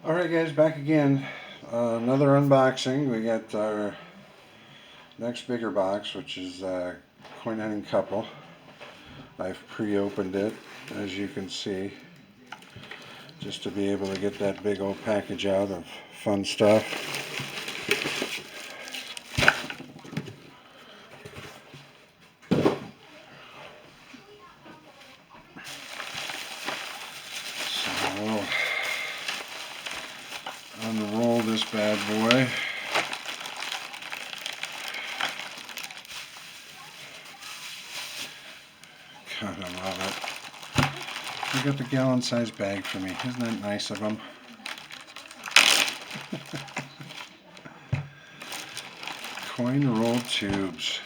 Alright guys, back again. Another unboxing. We got our next bigger box, which is Coin Hunting Couple. I've pre-opened it, as you can see, just to be able to get that big old package out of fun stuff. So we'll unroll this bad boy. God, I love it. They got the gallon-sized bag for me. Isn't that nice of them? Coin roll tubes.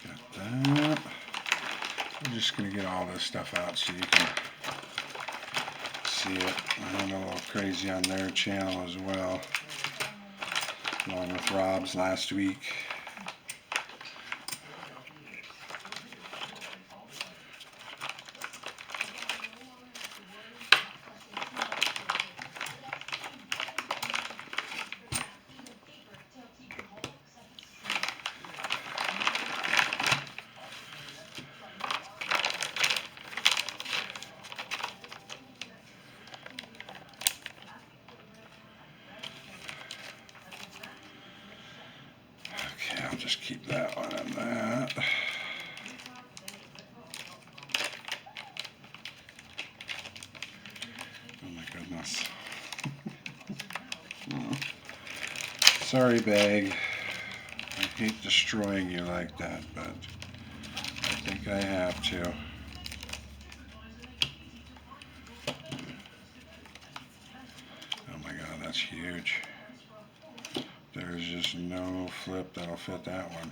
Got that. I'm just going to get all this stuff out so you can see it. I went a little crazy on their channel as well, along with Rob's last week. Okay, I'll just keep that one and that. Oh my goodness. Sorry, bag. I hate destroying you like that, but I think I have to. Oh my god, that's huge. There's just no flip that'll fit that one.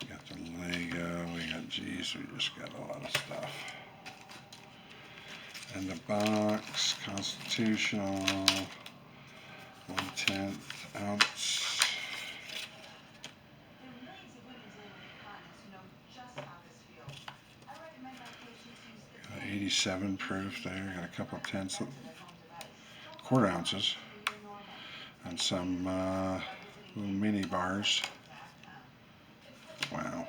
We got the Lego, geez, we just got a lot of stuff. And the box, Constitutional, 1/10 ounce. 87 proof there, got a couple of tenths, quarter ounces, and some little mini bars. Wow.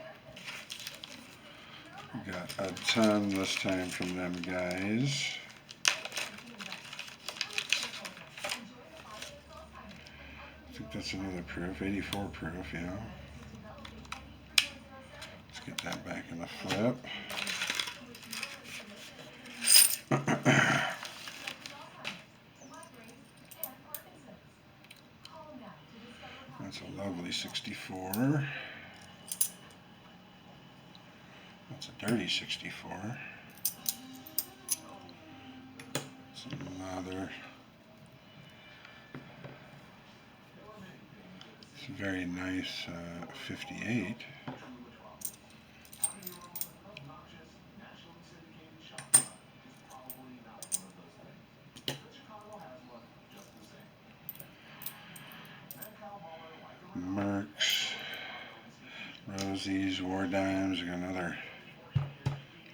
We got a ton this time from them guys. I think that's another proof, 84 proof, yeah. Let's get that back in the flip. That's a lovely 64. That's a dirty 64. It's another. It's a very nice 58. Mercs, Rosies, War Dimes, we got another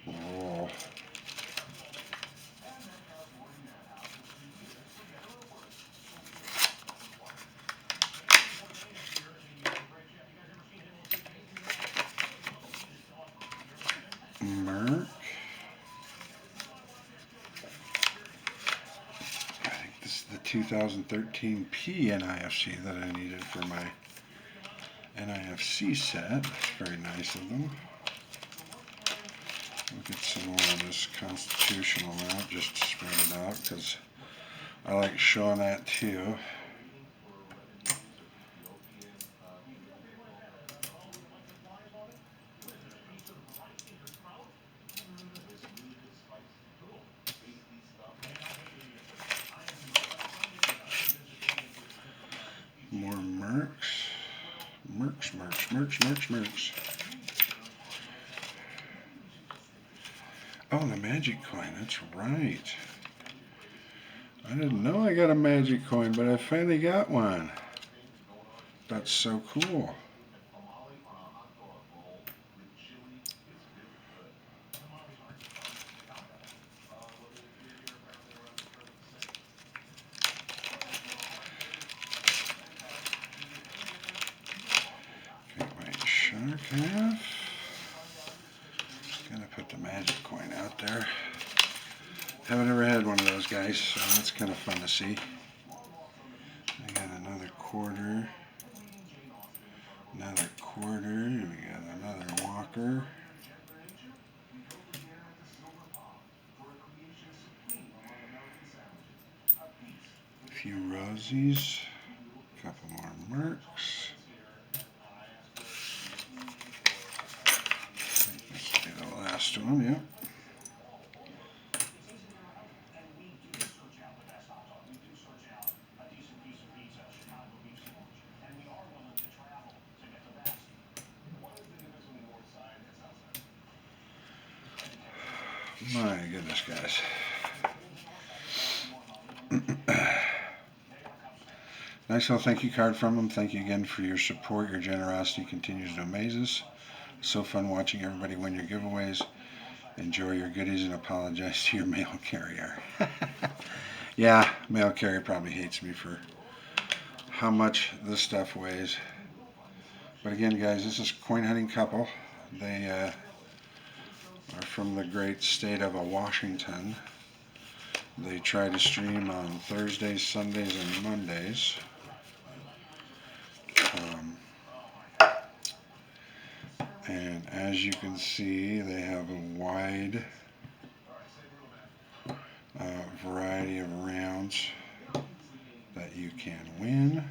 roll. Merc. I think this is the 2013 NIFC that I needed for my NIFC set. That's very nice of them. We'll get some more of this Constitutional out, just to spread it out, because I like showing that too. More Mercs. Mercs. Oh, the magic coin. That's right. I didn't know I got a magic coin, but I finally got one. That's so cool. Okay, wait, shark half. Gonna put the magic coin out there. Haven't ever had one of those guys, so that's kind of fun to see. I got another quarter. Another quarter. We got another Walker. A few Rosies. A couple more Mercs. This will be the last one, yep. My goodness, guys. Nice little thank you card from them. Thank you again for your support. Your generosity continues to amaze us. It's so fun watching everybody win your giveaways. Enjoy your goodies and apologize to your mail carrier. Yeah, mail carrier probably hates me for how much this stuff weighs. But again, guys, this is Coin Hunting Couple. They are from the great state of Washington. They try to stream on Thursdays, Sundays, and Mondays. And as you can see, they have a wide variety of rounds that you can win,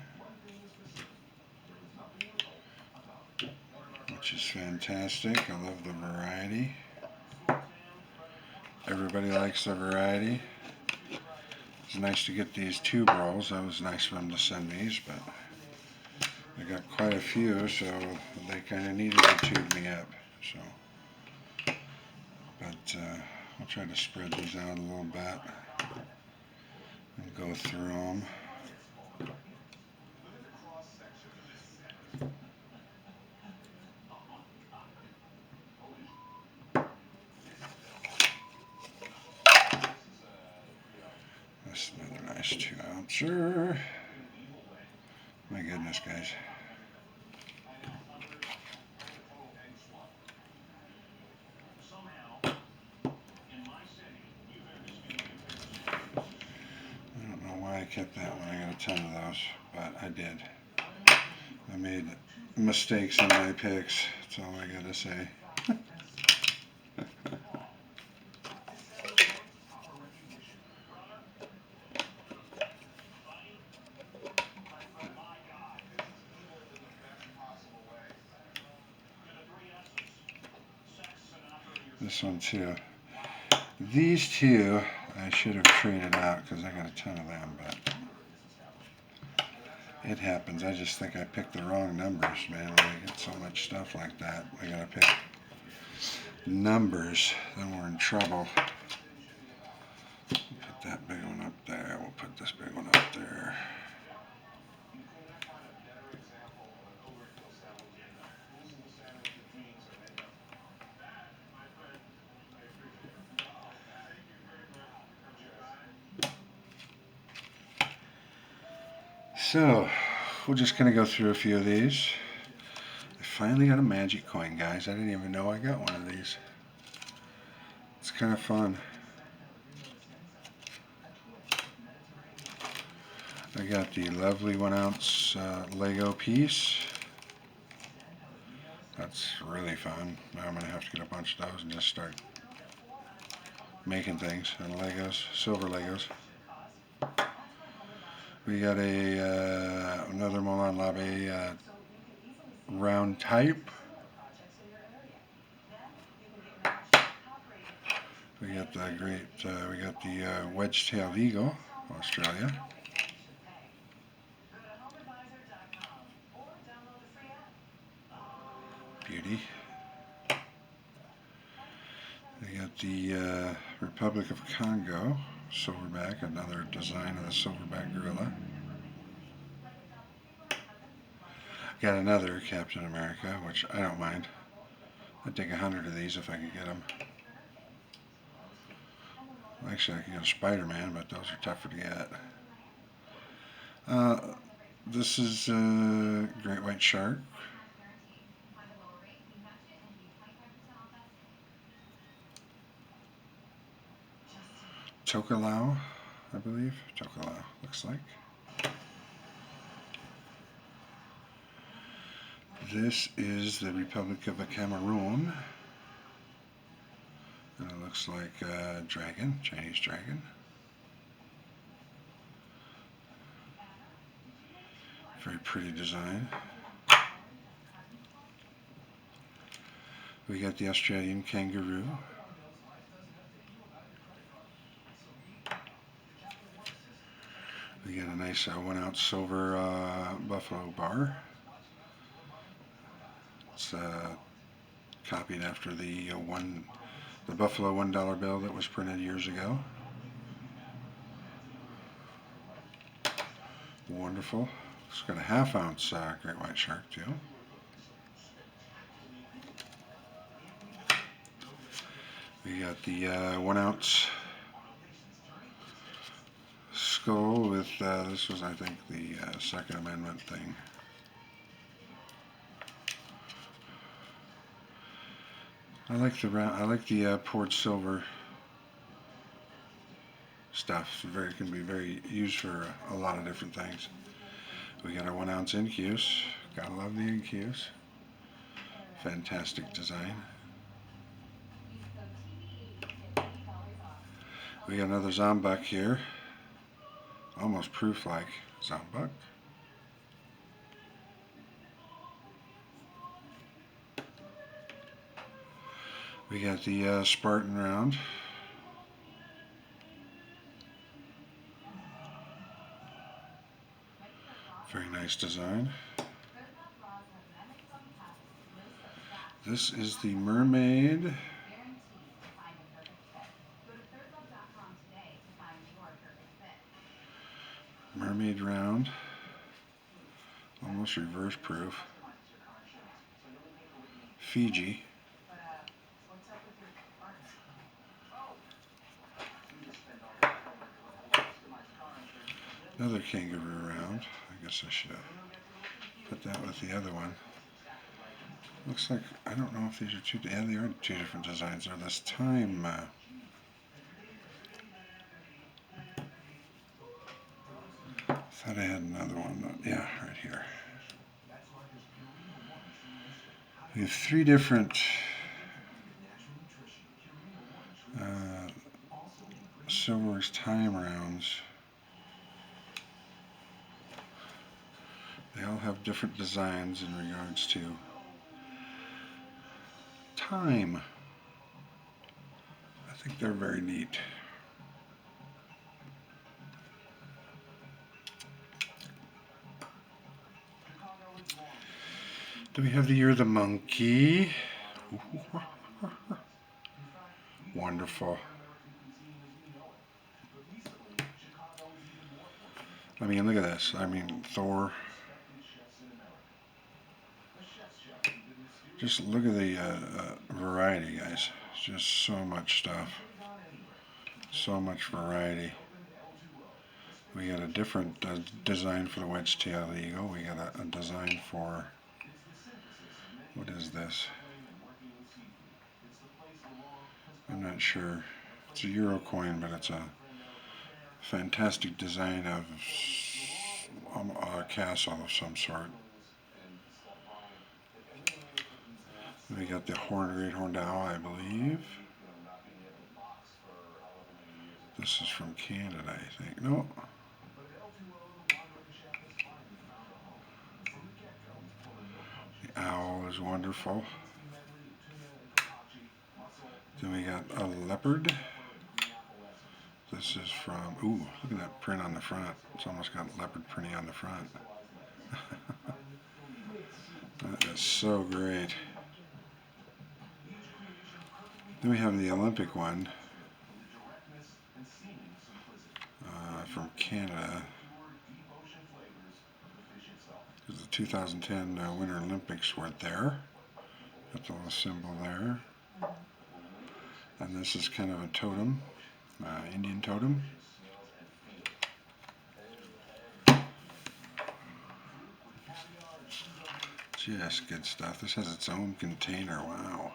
which is fantastic. I love the variety. Everybody likes the variety. It's nice to get these tube rolls. That was nice for them to send these, but I got quite a few, so they kind of needed to tube me up. So, but I'll try to spread these out a little bit and go through them. That's another nice 2-ouncer. My goodness, guys. I don't know why I kept that one. I got a ton of those, but I did. I made mistakes in my picks. That's all I gotta say. This one too. These two I should have traded out because I got a ton of them, but it happens. I just think I picked the wrong numbers, man. When I get so much stuff like that, I gotta pick numbers, then we're in trouble. Put that big one up there. We'll put this big one up there. So, we're just going to go through a few of these. I finally got a magic coin, guys. I didn't even know I got one of these. It's kind of fun. I got the lovely 1-ounce Lego piece. That's really fun. Now I'm going to have to get a bunch of those and just start making things on Legos, silver Legos. We got a another Moulin Labe round type. We got the wedge-tailed eagle, Australia. beauty. We got the Republic of Congo silverback, another design of the silverback gorilla. Got another Captain America, which I don't mind. I'd take 100 of these if I could get them. Actually, I can get a Spider-Man, but those are tougher to get. This is a great white shark. Tokelau, I believe. Tokelau, looks like. This is the Republic of Cameroon. And it looks like a dragon, Chinese dragon. Very pretty design. We got the Australian kangaroo. We got a nice 1 ounce silver buffalo bar. It's copied after the Buffalo $1 bill that was printed years ago. Wonderful. It's got a 1/2 ounce great white shark too. We got the 1 ounce skull with this was, I think, the Second Amendment thing. I like the poured silver stuff. It can be very used for a lot of different things. We got our 1 ounce Incuse. Gotta love the Incuse. Fantastic design. We got another Zombuck here. Almost proof-like Zombuck. We got the Spartan round. Very nice design. This is the Mermaid. Mermaid round. Almost reverse proof. Fiji. Another kangaroo round. I guess I should have put that with the other one. Looks like, I don't know if these are two, yeah, they are 2 different designs. They're this time. I thought I had another one. Yeah, right here. We have 3 different Silverworks time rounds. They all have different designs in regards to time. I think they're very neat. Do we have the Year of the Monkey? Wonderful. I mean, look at this. I mean, Thor. Just look at the variety, guys. Just so much stuff. So much variety. We got a different design for the wedge-tailed eagle. We got a design for, what is this? I'm not sure. It's a Euro coin, but it's a fantastic design of a castle of some sort. We got the Great Horned Owl, I believe. This is from Canada, I think. No. The owl is wonderful. Then we got a leopard. This is from, ooh, look at that print on the front. It's almost got leopard printing on the front. That is so great. Then we have the Olympic one from Canada. The 2010 Winter Olympics were there. That's a little symbol there. And this is kind of a totem, Indian totem. Just good stuff. This has its own container. Wow.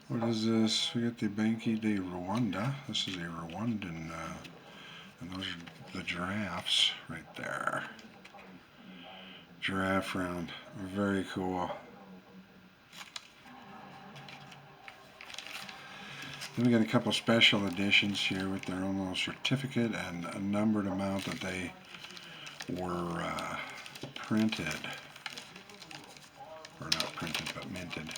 What is this? We got the Banque de Rwanda. This is a Rwandan, and those are the giraffes right there. Giraffe round. Very cool. Then we got a couple special editions here with their own little certificate and a numbered amount that they were printed. Or not printed, but minted.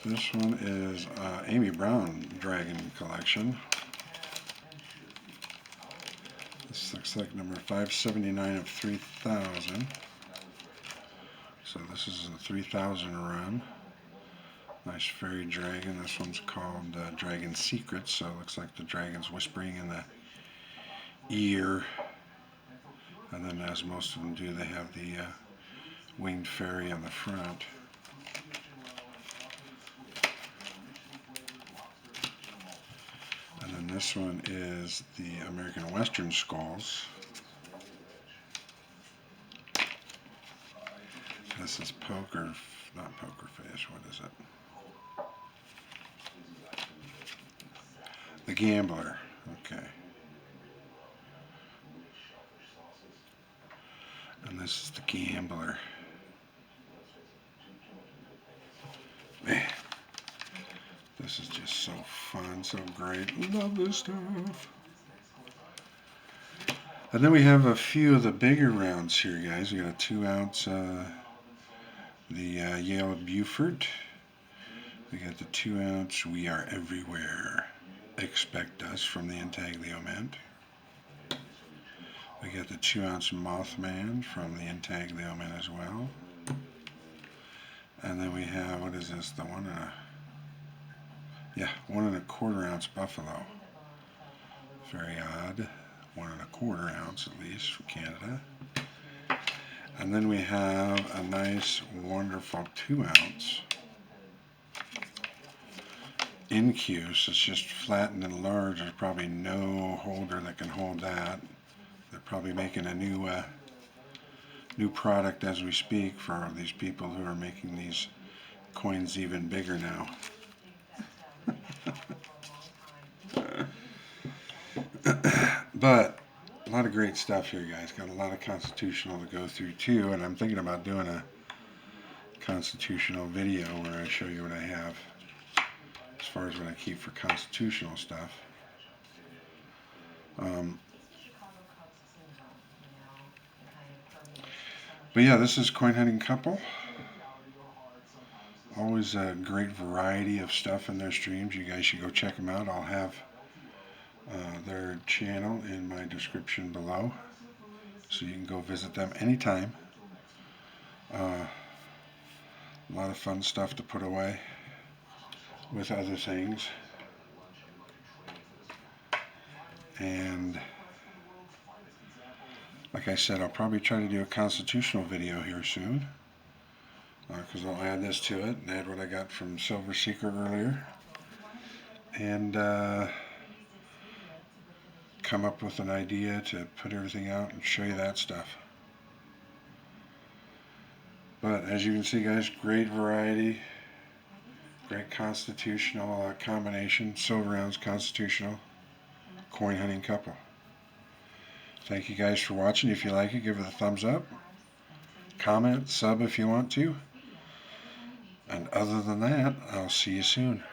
This one is Amy Brown Dragon Collection. This looks like number 579 of 3000. So this is a 3000 run. Nice fairy dragon. This one's called Dragon Secrets, so it looks like the dragon's whispering in the ear. And then, as most of them do, they have the winged fairy on the front. And then this one is the American Western Skulls. This is not poker face, what is it? The Gambler, okay. And this is the Gambler. Man, this is just so fun, so great. Love this stuff. And then we have a few of the bigger rounds here, guys. We got a 2-ounce, the Yale Buford. We got the 2-ounce We Are Everywhere. Expect Us from the Intaglio Mint. We got the 2-ounce Mothman from the Intaglio Mint as well. And then we have, what is this? The 1 1¼ ounce Buffalo. Very odd. 1¼ ounce at least for Canada. And then we have a nice, wonderful 2-ounce Incuse. It's just flattened and large. There's probably no holder that can hold that. They're probably making a new product as we speak for these people who are making these coins even bigger now. But a lot of great stuff here, guys. Got a lot of constitutional to go through too, and I'm thinking about doing a constitutional video where I show you what I have as far as what I keep for constitutional stuff. But yeah, this is Coin Hunting Couple. Always a great variety of stuff in their streams. You guys should go check them out. I'll have their channel in my description below, so you can go visit them anytime. A lot of fun stuff to put away with other things. And like I said, I'll probably try to do a constitutional video here soon, because I'll add this to it and add what I got from Silver Secret earlier, and come up with an idea to put everything out and show you that stuff. But as you can see, guys, great variety, great constitutional combination, silver ounce constitutional coin hunting couple. Thank you guys for watching. If you like it, give it a thumbs up, comment, sub if you want to, and other than that, I'll see you soon.